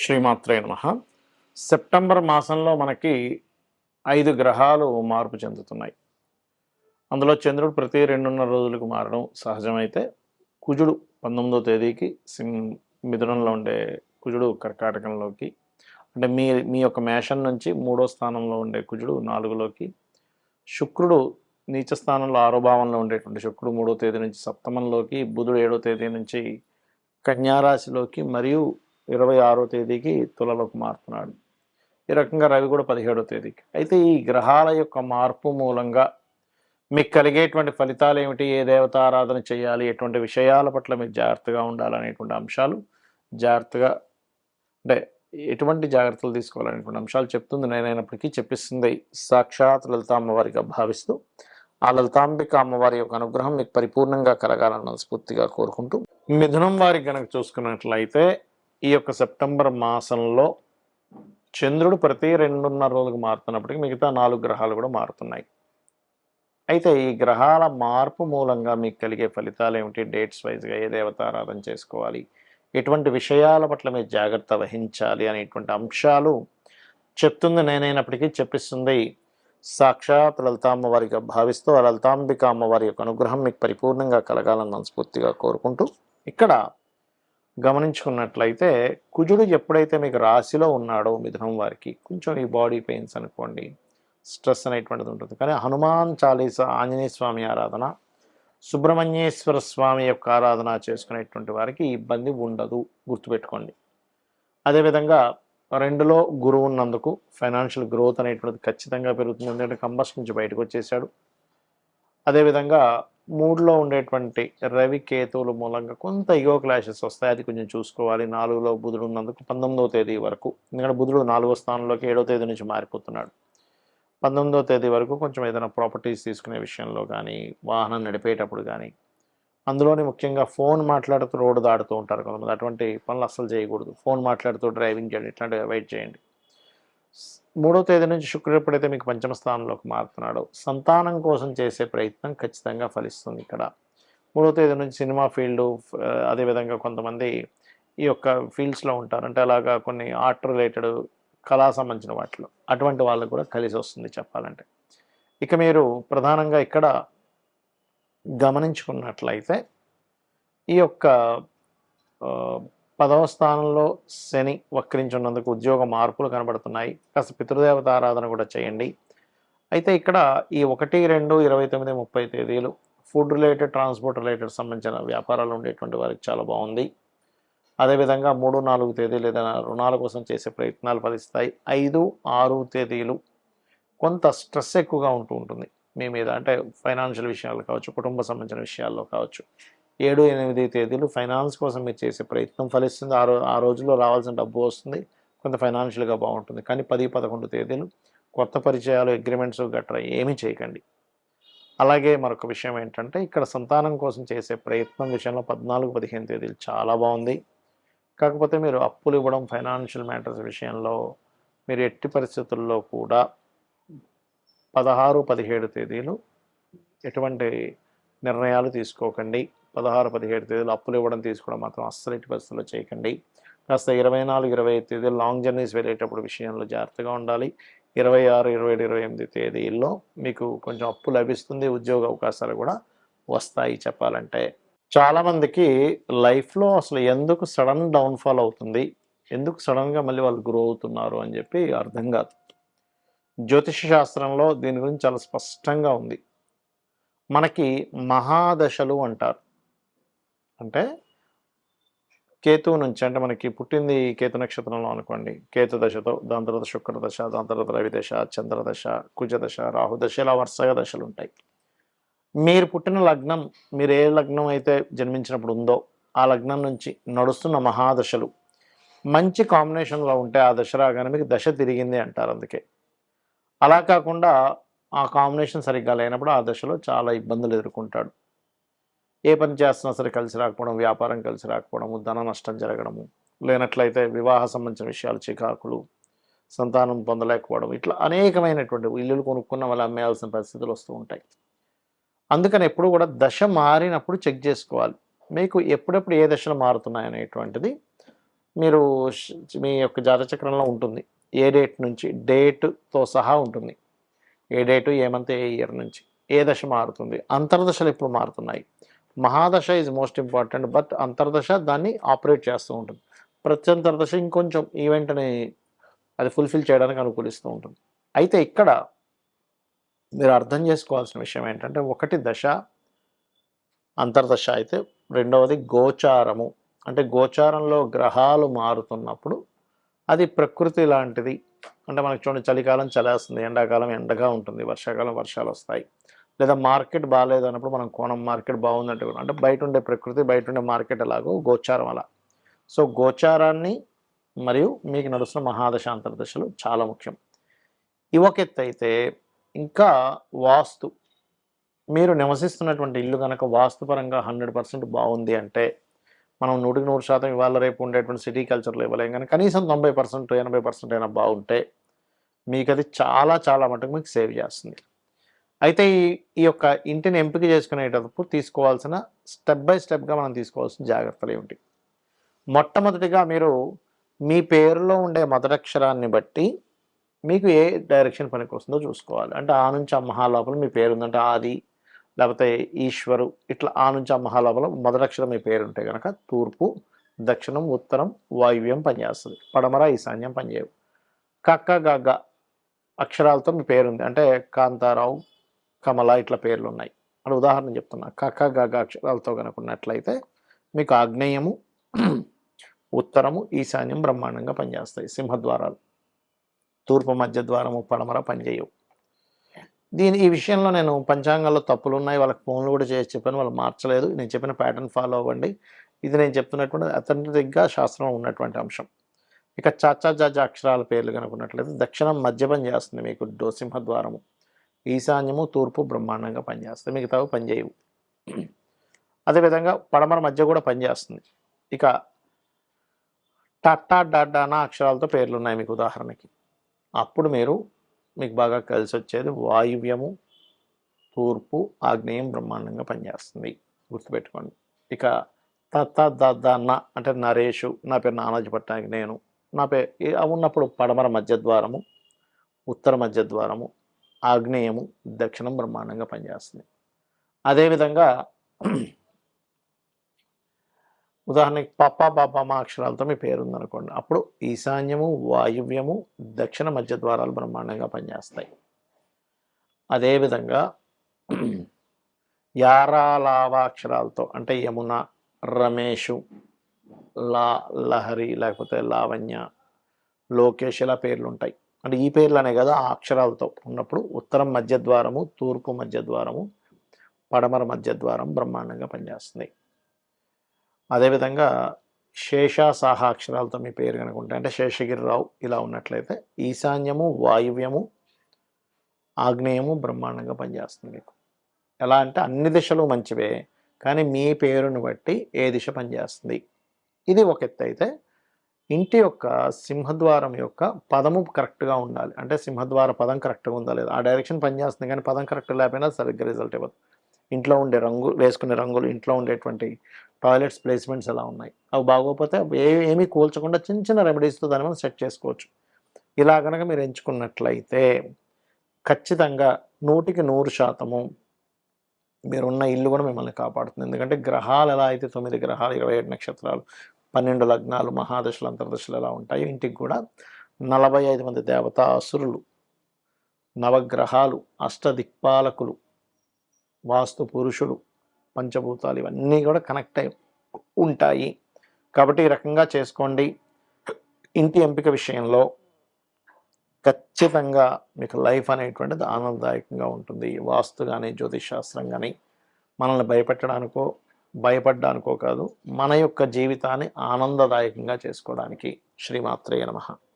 శ్రీమాత్రే నమః. సెప్టెంబర్ మాసంలో మనకి 5 గ్రహాలు మార్పు చెందుతున్నాయి. అందులో చంద్రుడు ప్రతి 2.5 రోజులకు మారడం సహజమైతే, కుజుడు 19వ తేదీకి మిథునంలో ఉండే కుజుడు కర్కాటకంలోకి, అంటే మీ మీ యొక్క మేషం నుంచి 3వ స్థానంలో ఉండే కుజుడు 4లోకి, శుక్రుడు నీచ స్థానంలో 6వ భావంలో ఉండేటువంటి శుక్రుడు 3వ తేదీ నుంచి సప్తమంలోకి, బుధుడు 7వ తేదీ నుంచి కన్యారాశిలోకి మరియు 26వ తేదీకి తులలోకి మారుతున్నాడు. ఈ రకంగా రవి కూడా 17వ తేదీకి. అయితే ఈ గ్రహాల యొక్క మార్పు మూలంగా మీకు కలిగేటువంటి ఫలితాలు ఏమిటి, ఏ దేవతారాధన చేయాలి, ఎటువంటి విషయాల పట్ల మీరు జాగ్రత్తగా ఉండాలనేటువంటి అంశాలు జాగ్రత్తగా, అంటే ఎటువంటి జాగ్రత్తలు తీసుకోవాలనేటువంటి అంశాలు చెప్తుంది నేనైనప్పటికీ చెప్పిస్తుంది సాక్షాత్ లలిత అమ్మవారిగా భావిస్తూ, ఆ లలితాంబిక అమ్మవారి యొక్క అనుగ్రహం మీకు పరిపూర్ణంగా కలగాలని మనస్ఫూర్తిగా కోరుకుంటూ, మిథునం వారికి కనుక చూసుకున్నట్లయితే ఈ యొక్క సెప్టెంబర్ మాసంలో చంద్రుడు ప్రతి 2.5 రోజులకు మారుతున్నప్పటికీ మిగతా 4 గ్రహాలు కూడా మారుతున్నాయి. అయితే ఈ గ్రహాల మార్పు మూలంగా మీకు కలిగే ఫలితాలు ఏమిటి, డేట్స్ వైజ్గా ఏ దేవతారాధన చేసుకోవాలి, ఎటువంటి విషయాల పట్ల మీరు జాగ్రత్త వహించాలి అనేటువంటి అంశాలు చెప్తుంది నేనైనప్పటికీ చెప్పిస్తుంది సాక్షాత్ లలితామ్మవారిగా భావిస్తూ, ఆ లలితాంబిక అమ్మవారి యొక్క అనుగ్రహం మీకు పరిపూర్ణంగా కలగాలని మనస్ఫూర్తిగా కోరుకుంటూ, ఇక్కడ గమనించుకున్నట్లయితే కుజుడు ఎప్పుడైతే మీకు రాశిలో ఉన్నాడో మిథునం వారికి కొంచెం ఈ బాడీ పెయిన్స్ అనుకోండి, స్ట్రెస్ అనేటువంటిది ఉంటుంది. కానీ హనుమాన్ చాలీసా, ఆంజనేయ స్వామి ఆరాధన, సుబ్రహ్మణ్యేశ్వర స్వామి యొక్క ఆరాధన చేసుకునేటువంటి వారికి ఇబ్బంది ఉండదు, గుర్తుపెట్టుకోండి. అదేవిధంగా 2లో గురువు ఉన్నందుకు ఫైనాన్షియల్ గ్రోత్ అనేటువంటిది ఖచ్చితంగా పెరుగుతుంది, ఎందుకంటే కంబస్ట్ నుంచి బయటకు వచ్చేసాడు. అదేవిధంగా 3లో ఉండేటువంటి రవి కేతువుల మూలంగా కొంత ఇగో క్లాషెస్ వస్తాయి, అది కొంచెం చూసుకోవాలి. 4లో బుధుడు ఉన్నందుకు 19వ తేదీ వరకు, ఎందుకంటే బుధుడు 4వ స్థానంలోకి 7వ తేదీ నుంచి మారిపోతున్నాడు. 19వ తేదీ వరకు కొంచెం ఏదైనా ప్రాపర్టీస్ తీసుకునే విషయంలో కానీ, వాహనం నడిపేటప్పుడు కానీ, అందులోని ముఖ్యంగా ఫోన్ మాట్లాడుతూ రోడ్డు దాటుతూ ఉంటారు కొంతమంది, అటువంటి పనులు అస్సలు చేయకూడదు. ఫోన్ మాట్లాడుతూ డ్రైవింగ్ చేయండి, ఇట్లాంటివి అవాయిడ్ చేయండి. 3వ తేదీ నుంచి శుక్రుడు ఎప్పుడైతే మీకు పంచమ స్థానంలోకి మారుతున్నాడో సంతానం కోసం చేసే ప్రయత్నం ఖచ్చితంగా ఫలిస్తుంది. ఇక్కడ 3వ తేదీ నుంచి సినిమా ఫీల్డు, అదేవిధంగా కొంతమంది ఈ యొక్క ఫీల్డ్స్లో ఉంటారు, అంటే అలాగా కొన్ని ఆర్ట్ రిలేటెడ్ కళా సంబంధించిన వాటిలో, అటువంటి వాళ్ళకు కూడా కలిసి వస్తుంది చెప్పాలంటే. ఇక మీరు ప్రధానంగా ఇక్కడ గమనించుకున్నట్లయితే ఈ యొక్క 10వ స్థానంలో శని వక్రించున్నందుకు ఉద్యోగ మార్పులు కనబడుతున్నాయి. కాస్త పితృదేవత ఆరాధన కూడా చేయండి. అయితే ఇక్కడ ఈ 1, 2, 29, 30 తేదీలు ఫుడ్ రిలేటెడ్, ట్రాన్స్పోర్ట్ రిలేటెడ్ సంబంధించిన వ్యాపారాలు ఉండేటువంటి వారికి చాలా బాగుంది. అదేవిధంగా 3, 4 తేదీలు ఏదైనా రుణాల కోసం చేసే ప్రయత్నాలు ఫలిస్తాయి. 5, 6 తేదీలు కొంత స్ట్రెస్ ఎక్కువగా ఉంటుంది మీ మీద, అంటే ఫైనాన్షియల్ విషయాలు కావచ్చు, కుటుంబ సంబంధించిన విషయాల్లో కావచ్చు. 7, 8 తేదీలు ఫైనాన్స్ కోసం మీరు చేసే ప్రయత్నం ఫలిస్తుంది. ఆ రోజుల్లో రావాల్సిన డబ్బు వస్తుంది, కొంత ఫైనాన్షియల్గా బాగుంటుంది. కానీ 10, 11 తేదీలు కొత్త పరిచయాలు, అగ్రిమెంట్స్ గట్రా ఏమీ చేయకండి. అలాగే మరొక విషయం ఏంటంటే, ఇక్కడ సంతానం కోసం చేసే ప్రయత్నం విషయంలో 14, 15 తేదీలు చాలా బాగుంది. కాకపోతే మీరు అప్పులు ఇవ్వడం, ఫైనాన్షియల్ మ్యాటర్స్ విషయంలో మీరు ఎట్టి పరిస్థితుల్లో కూడా 16, 17 తేదీలు ఎటువంటి నిర్ణయాలు తీసుకోకండి. 16, 17 తేదీలు అప్పులు ఇవ్వడం, తీసుకోవడం మాత్రం అస్సలు ఎట్టి పరిస్థితుల్లో చేయకండి. కాస్త 24, 25 తేదీలు లాంగ్ జర్నీస్ వెళ్ళేటప్పుడు విషయంలో జాగ్రత్తగా ఉండాలి. 26, 27, 28 తేదీల్లో మీకు కొంచెం అప్పు లభిస్తుంది, ఉద్యోగ అవకాశాలు కూడా వస్తాయి చెప్పాలంటే. చాలామందికి లైఫ్లో అసలు ఎందుకు సడన్ డౌన్ఫాల్ అవుతుంది, ఎందుకు సడన్గా మళ్ళీ వాళ్ళు గ్రో అవుతున్నారు అని చెప్పి అర్థం కాదు. జ్యోతిష శాస్త్రంలో దీని గురించి చాలా స్పష్టంగా ఉంది. మనకి మహాదశలు అంటారు, అంటే కేతువు నుంచి, అంటే మనకి పుట్టింది కేతు నక్షత్రంలో అనుకోండి, కేతు దశతో, దాని తర్వాత శుక్రదశ, దాని తర్వాత రవిదశ, చంద్రదశ, కుజదశ, రాహుదశ, ఇలా వరుసగా దశలు ఉంటాయి. మీరు పుట్టిన లగ్నం, మీరు ఏ లగ్నం అయితే జన్మించినప్పుడు ఉందో ఆ లగ్నం నుంచి నడుస్తున్న మహాదశలు మంచి కాంబినేషన్లో ఉంటే ఆ దశ రాగానే మీకు దశ తిరిగింది అంటారు. అందుకే అలా కాకుండా ఆ కాంబినేషన్ సరిగ్గా లేనప్పుడు ఆ దశలో చాలా ఇబ్బందులు ఎదుర్కొంటాడు. ఏ పని చేస్తున్నా సరే కలిసి రాకపోవడం, వ్యాపారం కలిసి రాకపోవడము, ధన నష్టం జరగడము, లేనట్లయితే వివాహ సంబంధించిన విషయాలు చికాకులు, సంతానం పొందలేకపోవడం, ఇట్లా అనేకమైనటువంటి ఇల్లులు కొనుక్కున్న వాళ్ళు అమ్మేయాల్సిన పరిస్థితులు వస్తూ ఉంటాయి. అందుకని ఎప్పుడు కూడా దశ మారినప్పుడు చెక్ చేసుకోవాలి. మీకు ఎప్పుడెప్పుడు ఏ దశలు మారుతున్నాయి అనేటువంటిది మీరు మీ యొక్క జాతచక్రంలో ఉంటుంది. ఏ డేట్ నుంచి డేట్తో సహా ఉంటుంది. ఏ డేటు, ఏ మంత్, ఏ ఇయర్ నుంచి ఏ దశ మారుతుంది. అంతర్దశలు ఇప్పుడు మారుతున్నాయి. మహాదశ ఈజ్ మోస్ట్ ఇంపార్టెంట్, బట్ అంతర్దశ దాన్ని ఆపరేట్ చేస్తూ ఉంటుంది. ప్రత్యంతర్దశ ఇంకొంచెం ఈవెంట్ని అది ఫుల్ఫిల్ చేయడానికి అనుకూలిస్తూ ఉంటుంది. అయితే ఇక్కడ మీరు అర్థం చేసుకోవాల్సిన విషయం ఏంటంటే, ఒకటి దశ అంతర్దశ అయితే, రెండవది గోచారము. అంటే గోచారంలో గ్రహాలు మారుతున్నప్పుడు అది ప్రకృతి లాంటిది. అంటే మనకు చూడండి, చలికాలం చలేస్తుంది, ఎండాకాలం ఎండగా ఉంటుంది, వర్షాకాలం వర్షాలు వస్తాయి. లేదా మార్కెట్ బాగాలేదు అన్నప్పుడు మనం కోణం మార్కెట్ బాగుందంటే కూడా, అంటే బయట ఉండే ప్రకృతి, బయట ఉండే మార్కెట్ ఎలాగో గోచారం అలా. సో గోచారాన్ని మరియు మీకు నడుస్తున్న మహాదశ అంతర్దశలు చాలా ముఖ్యం. ఇవొకెత్తు అయితే, ఇంకా వాస్తు, మీరు నివసిస్తున్నటువంటి ఇల్లు కనుక వాస్తుపరంగా 100% బాగుంది అంటే, మనం 100% ఇవాళ రేపు ఉండేటువంటి సిటీ కల్చర్లో ఇవ్వలేం, కానీ కనీసం 90% 80% అయినా బాగుంటే మీకు అది చాలా చాలా మటుకు మీకు సేవ్ చేస్తుంది. అయితే ఈ యొక్క ఇంటిని ఎంపిక చేసుకునేటప్పుడు తీసుకోవాల్సిన స్టెప్ బై స్టెప్గా మనం తీసుకోవాల్సిన జాగ్రత్తలు ఏమిటి? మొట్టమొదటిగా మీరు మీ పేరులో ఉండే మొదటక్షరాన్ని బట్టి మీకు ఏ డైరెక్షన్ పనికి వస్తుందో చూసుకోవాలి. అంటే ఆ నుంచి అమ్మహా లోపల మీ పేరు ఉందంటే ఆది, లేకపోతే ఈశ్వరు, ఇట్లా ఆ నుంచి అమ్మహా లోపల మొదటక్షరం మీ పేరు ఉంటే కనుక తూర్పు, దక్షిణం, ఉత్తరం, వాయువ్యం పనిచేస్తుంది. పడమర, ఈశాన్యం పనిచేయవు. కక్క గగ్గ అక్షరాలతో మీ పేరుంది అంటే కాంతారావు, కమల ఇట్లా పేర్లు ఉన్నాయి అని ఉదాహరణ చెప్తున్నా. కక్క గగ్గ అక్షరాలతో కనుకున్నట్లయితే మీకు ఆగ్నేయము, ఉత్తరము, ఈశాన్యం బ్రహ్మాండంగా పనిచేస్తాయి. సింహద్వారాలు, తూర్పు, మధ్య ద్వారము, పడమర పనిచేయవు. ఈ విషయంలో నేను పంచాంగాల్లో తప్పులు ఉన్నాయి, వాళ్ళకి ఫోన్లు కూడా చేసి చెప్పాను, వాళ్ళు మార్చలేదు. నేను చెప్పిన ప్యాటర్న్ ఫాలో అవ్వండి. ఇది నేను చెప్తున్నటువంటి అథెంటిక్గా శాస్త్రం ఉన్నటువంటి అంశం. ఇక చాచా జాజా అక్షరాల పేర్లు కనుకున్నట్లయితే దక్షిణం మధ్య పనిచేస్తుంది మీకు సింహద్వారము, ఈశాన్యము, తూర్పు బ్రహ్మాండంగా పనిచేస్తాయి, మిగతావి పనిచేయవు. అదేవిధంగా పడమర మధ్య కూడా పనిచేస్తుంది. ఇక టట్టా డాడానా అక్షరాలతో పేర్లు ఉన్నాయి మీకు ఉదాహరణకి. అప్పుడు మీకు బాగా కలిసి వచ్చేది వాయువ్యము, తూర్పు, ఆగ్నేయం బ్రహ్మాండంగా పనిచేస్తుంది, గుర్తుపెట్టుకోండి. ఇక తత్త దన్న అంటే నరేషు, నా పేరు నానాజీ పట్టానికి నేను, నా పేరు ఉన్నప్పుడు పడమర మధ్య ద్వారము, ఉత్తర మధ్య ద్వారము, ఆగ్నేయము, దక్షిణం బ్రహ్మాండంగా పనిచేస్తుంది. అదేవిధంగా ఉదాహరణకి పప్ప బాబమ్మ అక్షరాలతో మీ పేరు ఉందనుకోండి, అప్పుడు ఈశాన్యము, వాయువ్యము, దక్షిణ మధ్య ద్వారాలు బ్రహ్మాండంగా పనిచేస్తాయి. అదేవిధంగా యారాలావా అక్షరాలతో అంటే యమున, రమేషు, లహరి, లేకపోతే లావణ్య, లోకేష్ ఇలా పేర్లు ఉంటాయి. అంటే ఈ పేర్లు అనే కదా ఆ అక్షరాలతో ఉన్నప్పుడు ఉత్తరం మధ్య ద్వారము, తూర్పు మధ్య ద్వారము, పడమర మధ్య ద్వారం బ్రహ్మాండంగా పనిచేస్తుంది. అదేవిధంగా శేషాసాహ అక్షరాలతో మీ పేరు కనుకుంటే అంటే శేషగిరిరావు ఇలా ఉన్నట్లయితే ఈశాన్యము, వాయువ్యము, ఆగ్నేయము బ్రహ్మాండంగా పనిచేస్తుంది మీకు. ఎలా అంటే అన్ని దిశలు మంచివే, కానీ మీ పేరును బట్టి ఏ దిశ పనిచేస్తుంది. ఇది ఒక ఎత్తు అయితే, ఇంటి యొక్క సింహద్వారం యొక్క పదము కరెక్ట్గా ఉండాలి. అంటే సింహద్వార పదం కరెక్ట్గా ఉందా లేదా, ఆ డైరెక్షన్ పనిచేస్తుంది, కానీ పదం కరెక్ట్ లేకపోయినా సరిగ్గా రిజల్ట్ ఇవ్వదు. ఇంట్లో ఉండే వేసుకునే రంగులు, ఇంట్లో ఉండేటువంటి టాయిలెట్స్ ప్లేస్మెంట్స్ ఎలా ఉన్నాయి, అవి బాగోకపోతే ఏమీ కూల్చకుండా చిన్న చిన్న రెమెడీస్తో దాన్ని మనం సెట్ చేసుకోవచ్చు. ఇలా కనుక మీరు ఎంచుకున్నట్లయితే ఖచ్చితంగా 100% మీరున్న ఇల్లు కూడా మిమ్మల్ని కాపాడుతుంది. ఎందుకంటే గ్రహాలు ఎలా అయితే 9 గ్రహాలు, 27 నక్షత్రాలు, 12 లగ్నాలు, మహాదశలు, అంతర్దశలు ఎలా ఉంటాయో ఇంటికి కూడా 45 మంది దేవతా అసురులు, నవగ్రహాలు, అష్టదిక్పాలకులు, వాస్తు పురుషుడు, పంచభూతాలు ఇవన్నీ కూడా కనెక్ట్ అయి ఉంటాయి. కాబట్టి ఈ రకంగా చేసుకోండి. ఇంటి ఎంపిక విషయంలో ఖచ్చితంగా మీకు లైఫ్ అనేటువంటిది ఆనందదాయకంగా ఉంటుంది. వాస్తు కానీ, జ్యోతిష్ శాస్త్రం కానీ మనల్ని భయపడ్డానికో కాదు, మన యొక్క జీవితాన్ని ఆనందదాయకంగా చేసుకోవడానికి. శ్రీమాత్రే నమః.